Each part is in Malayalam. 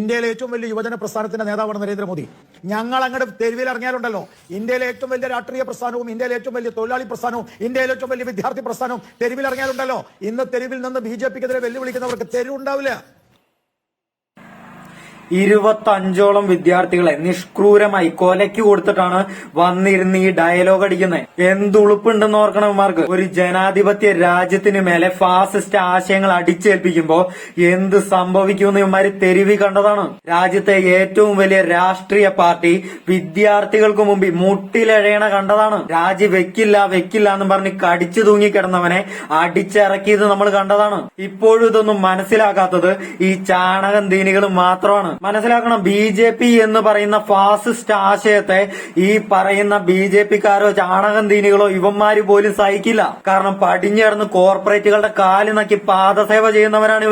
ഇന്ത്യയിലെ ഏറ്റവും വലിയ യുവജന പ്രസ്ഥാനത്തിന്റെ നേതാവാണ് നരേന്ദ്രമോദി. ഞങ്ങൾ അങ്ങോട്ട് തെരുവിൽ ഇറങ്ങിയാലുണ്ടല്ലോ, ഇന്ത്യയിലെ ഏറ്റവും വലിയ രാഷ്ട്രീയ പ്രസ്ഥാനവും ഇന്ത്യയിലെ ഏറ്റവും വലിയ തൊഴിലാളി പ്രസ്ഥാനവും ഇന്ത്യയിലെ ഏറ്റവും വലിയ വിദ്യാർത്ഥി പ്രസ്ഥാനവും തെരുവിൽ ഇറങ്ങിയാലുണ്ടല്ലോ, ഇന്ന് തെരുവിൽ നിന്ന് BJPക്കെതിരെ വെല്ലുവിളിക്കുന്നവർക്ക് തെരുവുണ്ടാവില്ല. 25ഓളം വിദ്യാർത്ഥികളെ നിഷ്ക്രൂരമായി കൊലയ്ക്ക് കൊടുത്തിട്ടാണ് വന്നിരുന്ന് ഈ ഡയലോഗ് അടിക്കുന്നത്. എന്തുളുപ്പുണ്ടെന്ന് ഓർക്കണം ഇവന്മാർക്ക്. ഒരു ജനാധിപത്യ രാജ്യത്തിന് മേലെ ഫാസിസ്റ്റ് ആശയങ്ങൾ അടിച്ചേൽപ്പിക്കുമ്പോ എന്ത് സംഭവിക്കുമെന്ന് ഇവന്മാര് തെരുവി കണ്ടതാണ്. രാജ്യത്തെ ഏറ്റവും വലിയ രാഷ്ട്രീയ പാർട്ടി വിദ്യാർത്ഥികൾക്ക് മുമ്പിൽ മുട്ടിലെഴയണ കണ്ടതാണ്. രാജി വെക്കില്ല എന്ന് പറഞ്ഞ് കടിച്ചു തൂങ്ങിക്കിടന്നവനെ അടിച്ചിറക്കിയത് നമ്മൾ കണ്ടതാണ്. ഇപ്പോഴും ഇതൊന്നും മനസ്സിലാക്കാത്തത് ഈ ചാണകം ദീനികൾ മാത്രമാണ്. മനസ്സിലാക്കണം, BJP എന്ന് പറയുന്ന ഫാസിസ്റ്റ് ആശയത്തെ ഈ പറയുന്ന BJPക്കാരോ ചാണകം തീനികളോ ഇവന്മാര് പോലും സഹിക്കില്ല. കാരണം പടിഞ്ഞിറന്ന് കോർപ്പറേറ്റുകളുടെ കാല് നക്കി പാദസേവ ചെയ്യുന്നവരാണ്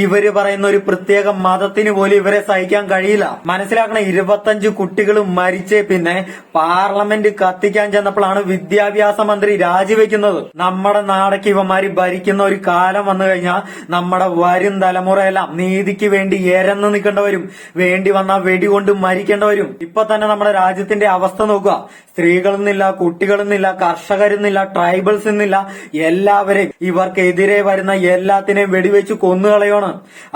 ഇവര് പറയുന്ന ഒരു പ്രത്യേക മതത്തിന് പോലും ഇവരെ സഹിക്കാൻ കഴിയില്ല. മനസ്സിലാക്കണം, 25 കുട്ടികൾ മരിച്ചേ പിന്നെ പാർലമെന്റ് കത്തിക്കാൻ ചെന്നപ്പോഴാണ് വിദ്യാഭ്യാസ മന്ത്രി രാജിവെക്കുന്നത്. നമ്മുടെ നാടൊക്കെ ഇവന്മാര് ഭരിക്കുന്ന ഒരു കാലം വന്നു കഴിഞ്ഞാൽ നമ്മുടെ വരും തലമുറയെല്ലാം നീതിക്ക് വേണ്ടി എരന്ന് നിൽക്കേണ്ടവരും, വേണ്ടി വന്നാൽ വെടികൊണ്ട് മരിക്കേണ്ട വരും. ഇപ്പൊ തന്നെ നമ്മുടെ രാജ്യത്തിന്റെ അവസ്ഥ നോക്കുക. സ്ത്രീകളെന്നില്ല, കുട്ടികളെന്നില്ല, കർഷകരെന്നില്ല, ട്രൈബൽസ് എന്നില്ല, എല്ലാവരെയും ഇവർക്കെതിരെ വരുന്ന എല്ലാത്തിനെയും വെടിവെച്ച് കൊന്നുകളയാണ്.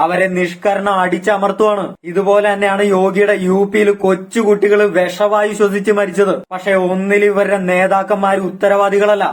അവരെ നിഷ്കരണം അടിച്ചമർത്തുവാണ്. ഇതുപോലെ തന്നെയാണ് യോഗിയുടെ UPയിൽ കൊച്ചുകുട്ടികൾ വിഷവായു ശ്വസിച്ച് മരിച്ചത്. പക്ഷെ ഒന്നിൽ ഇവരുടെ നേതാക്കന്മാർ ഉത്തരവാദികളല്ല.